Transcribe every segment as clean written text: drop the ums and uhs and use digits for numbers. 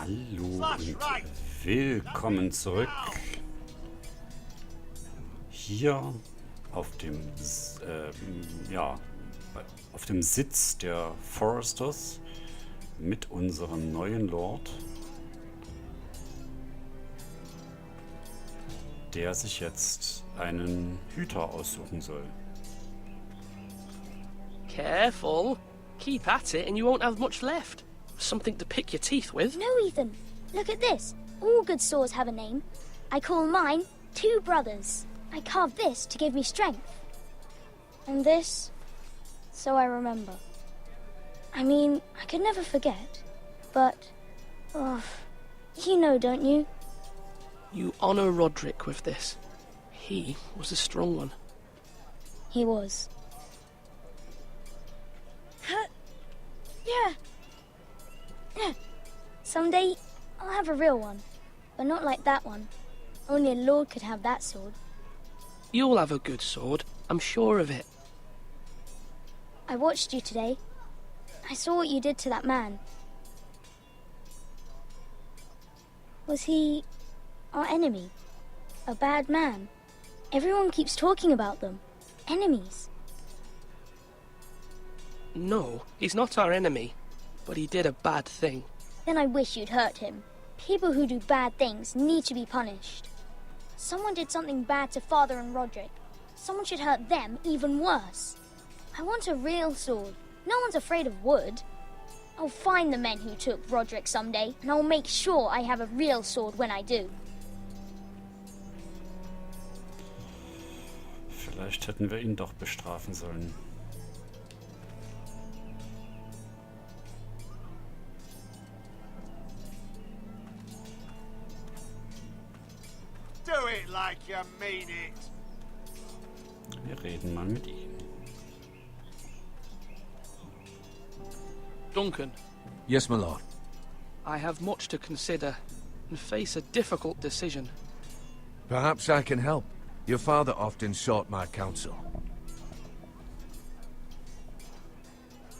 Hallo und willkommen zurück hier auf dem auf dem Sitz der Forresters mit unserem neuen Lord, der sich jetzt einen Hüter aussuchen soll. Careful. Keep at it and you won't have much left. Something to pick your teeth with. No, Ethan. Look at this. All good swords have a name. I call mine Two Brothers. I carved this to give me strength. And this, so I remember. I mean, I could never forget. But, you know, don't you? You honor Roderick with this. He was a strong one. He was. Yeah. Someday, I'll have a real one. But not like that one. Only a lord could have that sword. You'll have a good sword. I'm sure of it. I watched you today. I saw what you did to that man. Was he our enemy? A bad man? Everyone keeps talking about them. Enemies. No, he's not our enemy. But he did a bad thing. Then I wish you'd hurt him. People who do bad things need to be punished. Someone did something bad to Father and Roderick. Someone should hurt them even worse. I want a real sword. No one's afraid of wood. I'll find the men who took Roderick someday, and I'll make sure I have a real sword when I do. Vielleicht hätten wir ihn doch bestrafen sollen. Do it like you mean it. Wir reden mal mit ihm. Duncan, Yes, my lord. I have much to consider and face a difficult decision. Perhaps I can help. Your father often sought my counsel.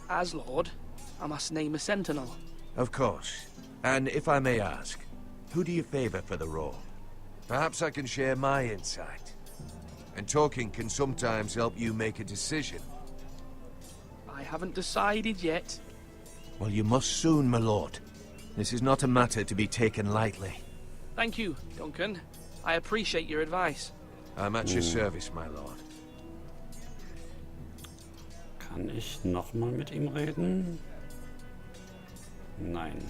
As Lord, I must name a sentinel. Of course. And if I may ask, who do you favor for the role? Perhaps I can share my insight. And talking can sometimes help you make a decision. I haven't decided yet. Well, you must soon, my lord. This is not a matter to be taken lightly. Thank you, Duncan. I appreciate your advice. I'm at your service, my lord. Kann ich nochmal mit ihm reden? Nein.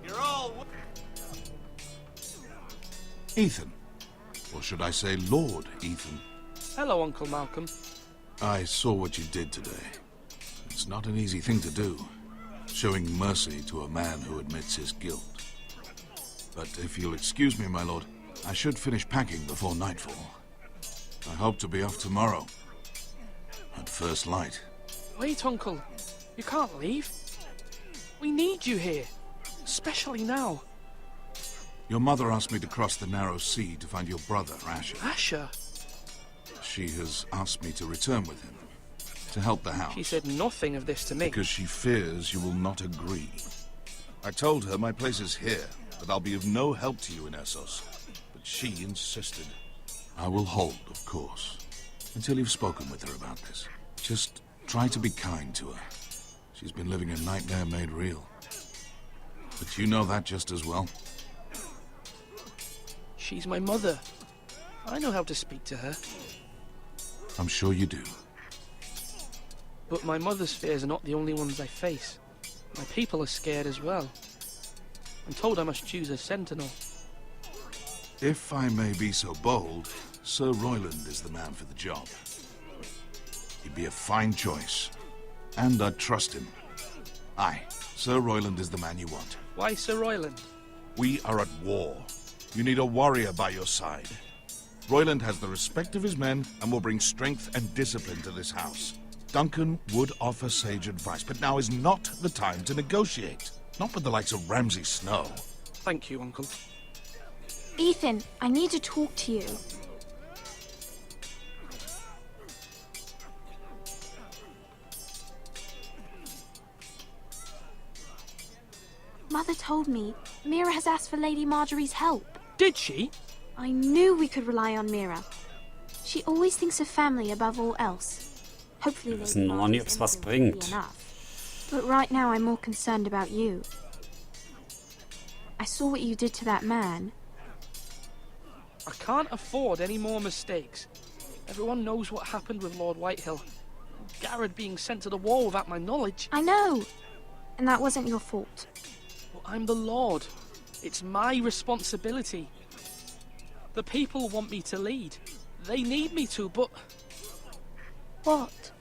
You're all... Ethan. Or should I say Lord Ethan? Hello, Uncle Malcolm. I saw what you did today. It's not an easy thing to do, showing mercy to a man who admits his guilt. But if you'll excuse me, my lord, I should finish packing before nightfall. I hope to be off tomorrow. At first light. Wait, Uncle. You can't leave. We need you here. Especially now. Your mother asked me to cross the narrow sea to find your brother, Asher. Asher? She has asked me to return with him, to help the house. She said nothing of this to me. Because she fears you will not agree. I told her my place is here, that I'll be of no help to you in Essos. But she insisted. I will hold, of course, until you've spoken with her about this. Just try to be kind to her. She's been living a nightmare made real. But you know that just as well. She's my mother. I know how to speak to her. I'm sure you do. But my mother's fears are not the only ones I face. My people are scared as well. I'm told I must choose a sentinel. If I may be so bold, Sir Royland is the man for the job. He'd be a fine choice. And I'd trust him. Aye, Sir Royland is the man you want. Why Sir Royland? We are at war. You need a warrior by your side. Royland has the respect of his men and will bring strength and discipline to this house. Duncan would offer sage advice, but now is not the time to negotiate. Not with the likes of Ramsay Snow. Thank you, Uncle. Ethan, I need to talk to you. Mother told me Mira has asked for Lady Marjorie's help. Did she? I knew we could rely on Mira. She always thinks of family above all else. Hopefully Wir wissen noch nie, ob es was bringt. But right now I'm more concerned about you. I saw what you did to that man. I can't afford any more mistakes. Everyone knows what happened with Lord Whitehill. Garrett being sent to the war without my knowledge. I know. And that wasn't your fault. Well, I'm the Lord. It's my responsibility. The people want me to lead. They need me to, but... What?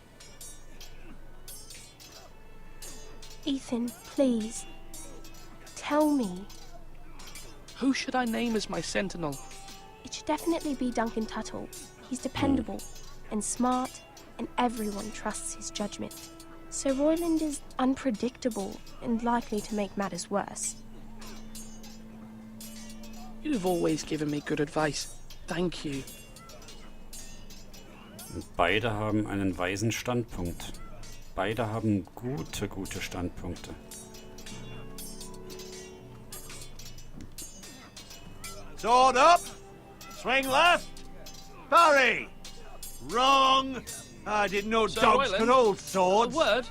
Ethan, please. Tell me. Who should I name as my sentinel? It should definitely be Duncan Tuttle. He's dependable and smart, and everyone trusts his judgment. Sir Royland is unpredictable and likely to make matters worse. You've always given me good advice. Thank you. Beide haben einen weisen Standpunkt. Beide haben gute Standpunkte. Sword up! Swing left! Parry! Wrong! I didn't know Sir dogs Royland, could hold A swords. word?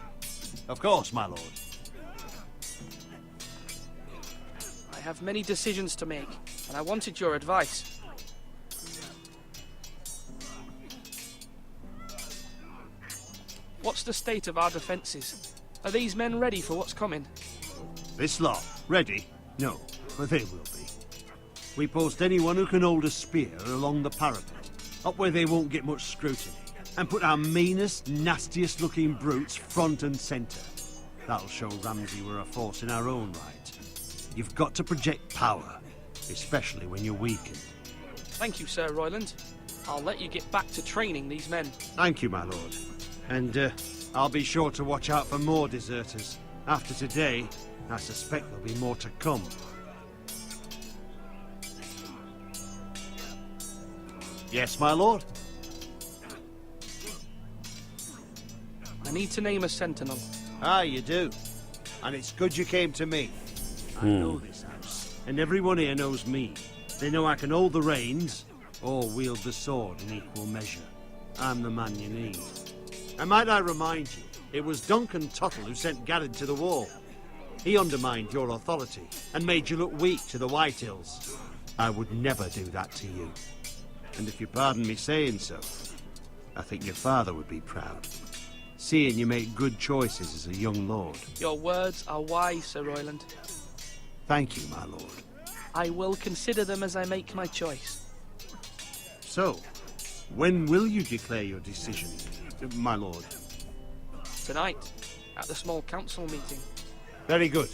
Of course, my lord. I have many decisions to make, and I wanted your advice. What's the state of our defences? Are these men ready for what's coming? This lot, ready? No, but they will be. We post anyone who can hold a spear along the parapet, up where they won't get much scrutiny, and put our meanest, nastiest looking brutes front and centre. That'll show Ramsay we're a force in our own right. You've got to project power, especially when you're weakened. Thank you, Sir Royland. I'll let you get back to training these men. Thank you, my lord. And I'll be sure to watch out for more deserters. After today, I suspect there'll be more to come. Yes, my lord? I need to name a sentinel. Ah, you do. And it's good you came to me. I know this house, and everyone here knows me. They know I can hold the reins, or wield the sword in equal measure. I'm the man you need. And might I remind you, it was Duncan Tuttle who sent Garrett to the war. He undermined your authority, and made you look weak to the Whitehills. I would never do that to you. And if you pardon me saying so, I think your father would be proud, seeing you make good choices as a young lord. Your words are wise, Sir Royland. Thank you, my lord. I will consider them as I make my choice. So, when will you declare your decision, my lord? Tonight, at the small council meeting. Very good.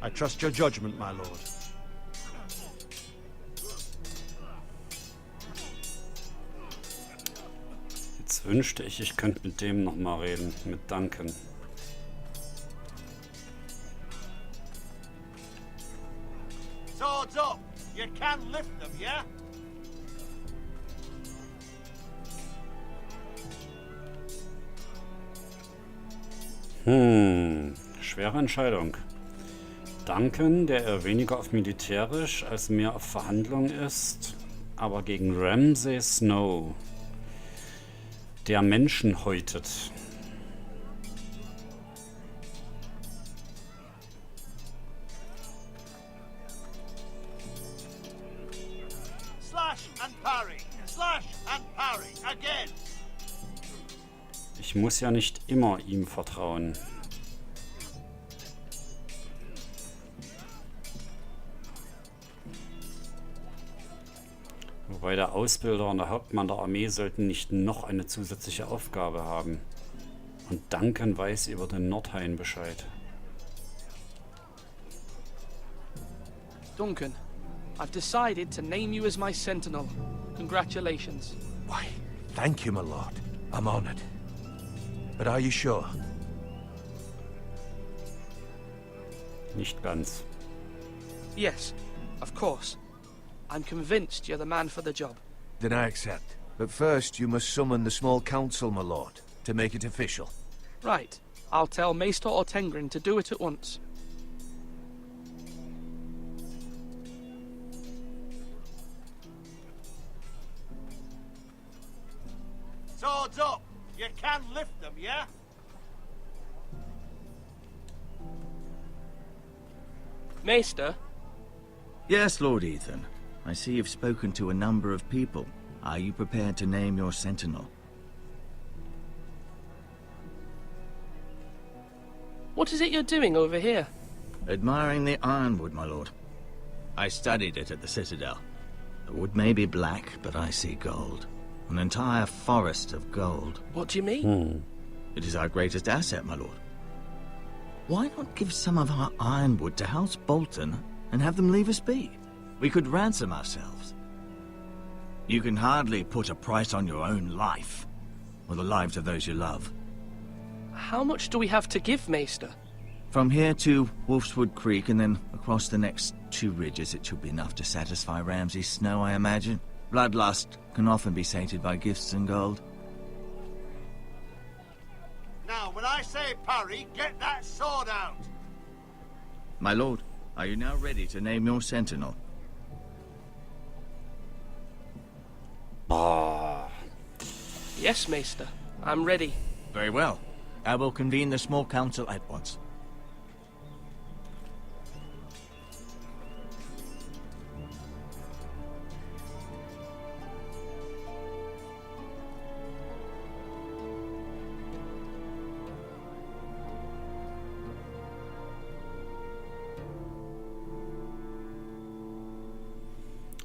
I trust your judgment, my lord. Jetzt wünschte ich könnte mit dem noch mal reden, mit Duncan. Swords up! You can lift them, yeah? Schwere Entscheidung. Duncan, der eher weniger auf militärisch als mehr auf Verhandlung ist, aber gegen Ramsay Snow, der Menschen häutet. Slash and parry! Slash and parry! Again! Ich muss ja nicht immer ihm vertrauen. Wobei der Ausbilder und der Hauptmann der Armee sollten nicht noch eine zusätzliche Aufgabe haben. Und Duncan weiß über den Nordhain Bescheid. Duncan, I've decided to name you as my sentinel. Congratulations. Why, thank you, my lord. I'm honored. But are you sure? Nicht ganz. Yes, of course. I'm convinced you're the man for the job. Then I accept. But first, you must summon the small council, my lord, to make it official. Right. I'll tell Maester Ortengrin to do it at once. swords up! You can lift them, yeah? Maester, Yes, Lord Ethan. I see you've spoken to a number of people. Are you prepared to name your sentinel? what is it you're doing over here? Admiring the ironwood, my lord. I studied it at the Citadel. The wood may be black, but I see gold. An entire forest of gold. What do you mean? It is our greatest asset, my lord. Why not give some of our ironwood to House Bolton and have them leave us be? We could ransom ourselves. You can hardly put a price on your own life, or the lives of those you love. How much do we have to give, Maester? From here to Wolfswood Creek and then across the next 2 ridges, it should be enough to satisfy Ramsay Snow, I imagine. Bloodlust can often be sated by gifts and gold. Now, when I say parry, get that sword out! My lord, are you now ready to name your sentinel? Yes, Maester. I'm ready. Very well. I will convene the small council at once.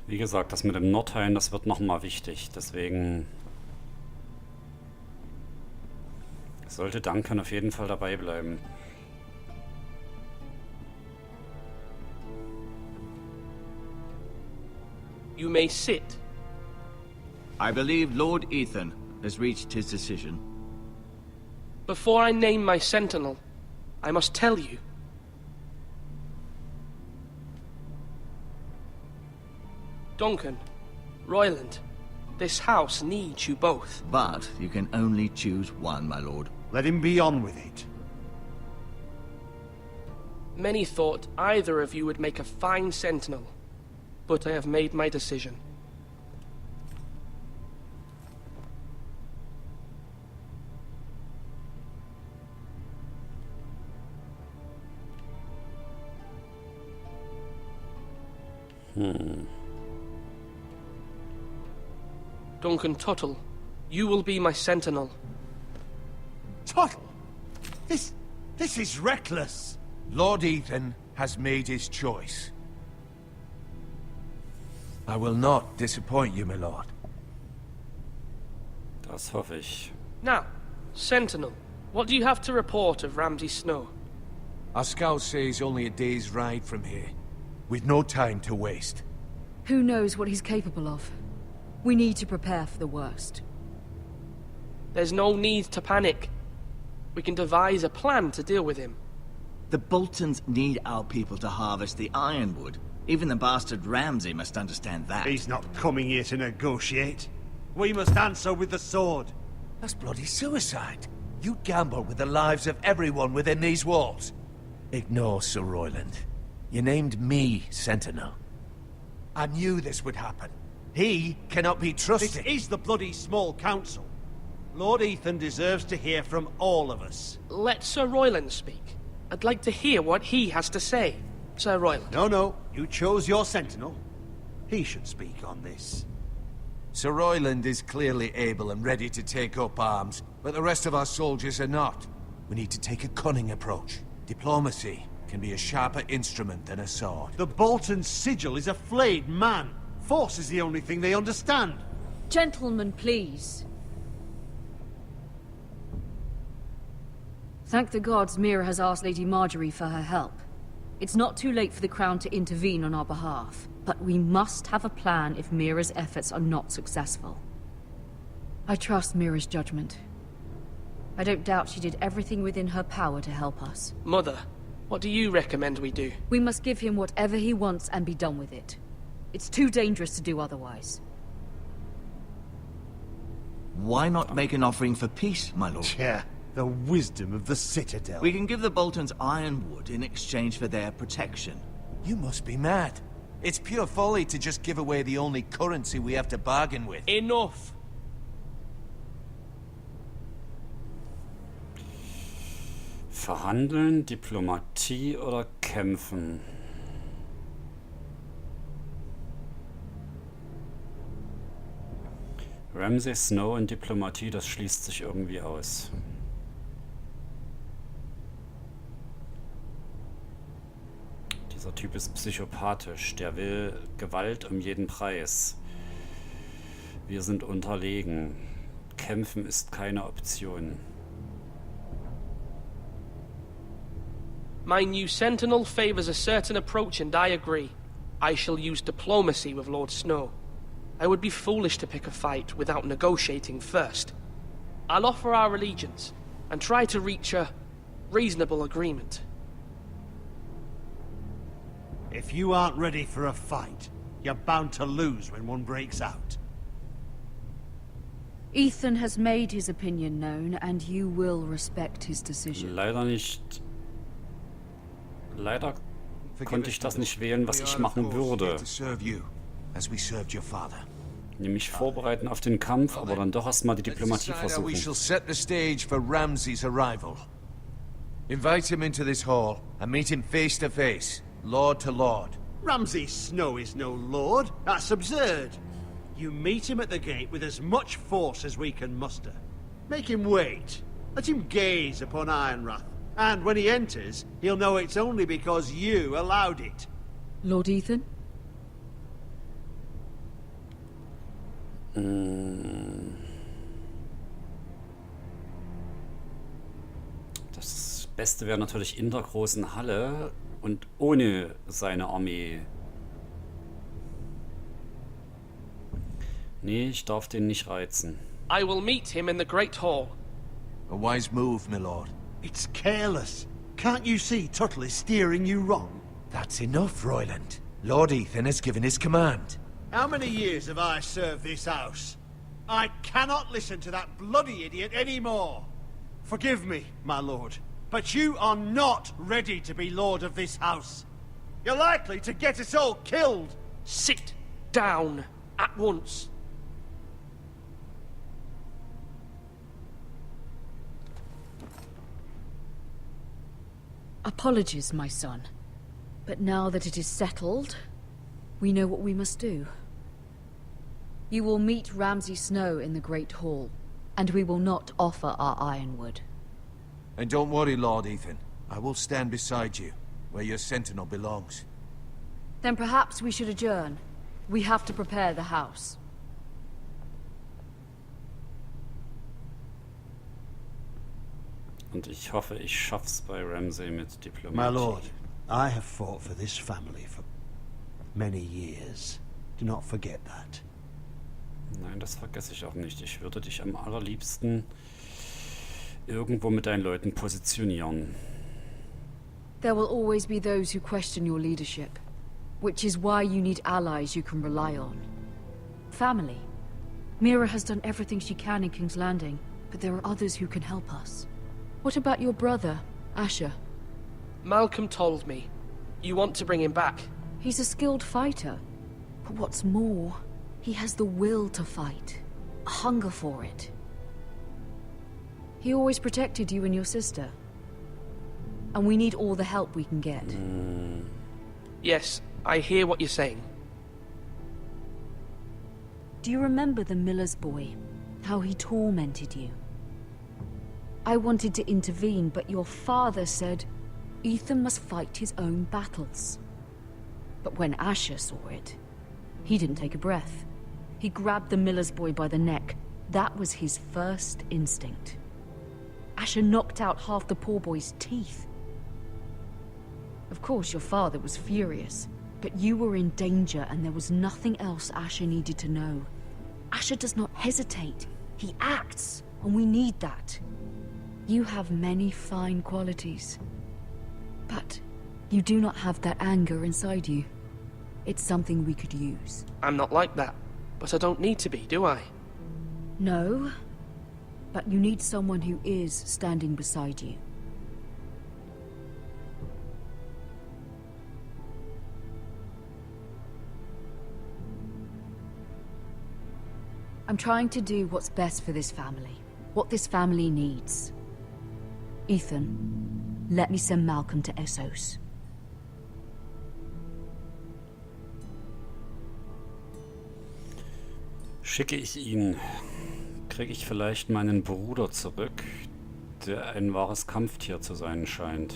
Wie gesagt, das mit dem Nordhain, das wird nochmal wichtig. Deswegen sollte Duncan auf jeden Fall dabei bleiben. You may sit. I believe Lord Ethan has reached his decision. Before I name my sentinel, I must tell you. Duncan, Royland, this house needs you both. But you can only choose one, my lord. Let him be on with it. Many thought either of you would make a fine sentinel, but I have made my decision. Duncan Tuttle, you will be my sentinel. Tuttle! This is reckless! Lord Ethan has made his choice. I will not disappoint you, my lord. Das hoffe ich. Now, sentinel, what do you have to report of Ramsay Snow? Our scouts say he's only a day's ride from here, with no time to waste. Who knows what he's capable of? We need to prepare for the worst. There's no need to panic. We can devise a plan to deal with him. The Boltons need our people to harvest the ironwood. Even the bastard Ramsay must understand that. He's not coming here to negotiate. We must answer with the sword. That's bloody suicide. You gamble with the lives of everyone within these walls. Ignore Sir Royland. You named me Sentinel. I knew this would happen. He cannot be trusted. This is the bloody small council. Lord Ethan deserves to hear from all of us. Let Sir Royland speak. I'd like to hear what he has to say. Sir Royland. No, you chose your sentinel. He should speak on this. Sir Royland is clearly able and ready to take up arms, but the rest of our soldiers are not. We need to take a cunning approach. Diplomacy can be a sharper instrument than a sword. The Bolton sigil is a flayed man. Force is the only thing they understand. Gentlemen, please. Thank the gods Mira has asked Lady Marjorie for her help. It's not too late for the Crown to intervene on our behalf, but we must have a plan if Mira's efforts are not successful. I trust Mira's judgment. I don't doubt she did everything within her power to help us. Mother, what do you recommend we do? We must give him whatever he wants and be done with it. It's too dangerous to do otherwise. Why not make an offering for peace, my lord? Yeah, the wisdom of the Citadel. We can give the Boltons ironwood in exchange for their protection. You must be mad. It's pure folly to just give away the only currency we have to bargain with. Enough! Verhandeln, Diplomatie oder kämpfen? Ramsay Snow in Diplomatie, das schließt sich irgendwie aus. Dieser Typ ist psychopathisch, der will Gewalt um jeden Preis. Wir sind unterlegen. Kämpfen ist keine Option. My new sentinel favors a certain approach and I agree. I shall use diplomacy with Lord Snow. I would be foolish to pick a fight without negotiating first. I'll offer our allegiance and try to reach a reasonable agreement. If you aren't ready for a fight, you're bound to lose when one breaks out. Ethan has made his opinion known, and you will respect his decision. Leider nicht. Leider konnte ich das nicht wählen, was ich machen würde. Nämlich vorbereiten auf den Kampf, aber dann doch erstmal die Diplomatie versuchen. We shall set the stage for Ramsay's arrival. Invite him into this hall and meet him face to face, lord to lord. Ramsay Snow is no lord. That's absurd. You meet him at the gate with as much force as we can muster. Make him wait. Let him gaze upon Ironrath. And when he enters, he'll know it's only because you allowed it. Lord Ethan? Das Beste wäre natürlich in der großen Halle und ohne seine Armee. Nee, ich darf den nicht reizen. I will meet him in the Great Hall. A wise move, my lord. It's careless. Can't you see Tuttle is steering you wrong? That's enough, Royland. Lord Ethan has given his command. How many years have I served this house? I cannot listen to that bloody idiot anymore. Forgive me, my lord, but you are not ready to be lord of this house. You're likely to get us all killed. Sit down at once. Apologies, my son. But now that it is settled, we know what we must do. You will meet Ramsay Snow in the Great Hall, and we will not offer our ironwood. And don't worry, Lord Ethan. I will stand beside you, where your sentinel belongs. Then perhaps we should adjourn. We have to prepare the house. Und ich hoffe, ich schaff's bei Ramsay mit Diplomatie. My lord, I have fought for this family for many years. Do not forget that. Nein, das vergesse ich auch nicht. Ich würde dich am allerliebsten irgendwo mit deinen Leuten positionieren. There will always be those who question your leadership, which is why you need allies you can rely on. Family. Mira has done everything she can in King's Landing, but there are others who can help us. What about your brother, Asher? Malcolm told me. You want to bring him back. He's a skilled fighter. But what's more, he has the will to fight. A hunger for it. He always protected you and your sister. And we need all the help we can get. Yes, I hear what you're saying. Do you remember the miller's boy? How he tormented you? I wanted to intervene, but your father said Ethan must fight his own battles. But when Asher saw it, he didn't take a breath. He grabbed the miller's boy by the neck. That was his first instinct. Asher knocked out half the poor boy's teeth. Of course, your father was furious, but you were in danger and there was nothing else Asher needed to know. Asher does not hesitate. He acts, and we need that. You have many fine qualities, but you do not have that anger inside you. It's something we could use. I'm not like that, but I don't need to be, do I? No, but you need someone who is standing beside you. I'm trying to do what's best for this family, what this family needs. Ethan, let me send Malcolm to Essos. Schicke ich ihn, kriege ich vielleicht meinen Bruder zurück, der ein wahres Kampftier zu sein scheint.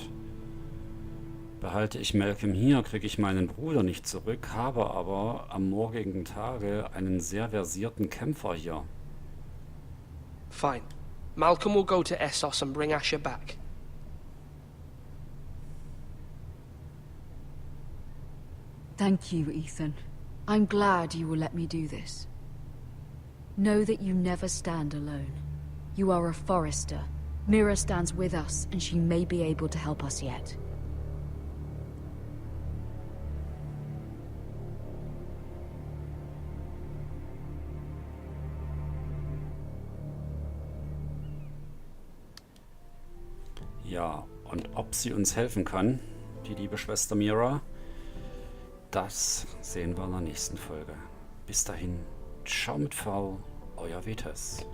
Behalte ich Malcolm hier, kriege ich meinen Bruder nicht zurück, habe aber am morgigen Tage einen sehr versierten Kämpfer hier. Fine. Malcolm will go to Essos and bring Asher back. Thank you, Ethan. I'm glad you will let me do this. Know that you never stand alone. You are a Forrester. Mira stands with us, and she may be able to help us yet. Ja, und ob sie uns helfen kann, die liebe Schwester Mira, das sehen wir in der nächsten Folge. Bis dahin, ciao mit V, euer Vetes.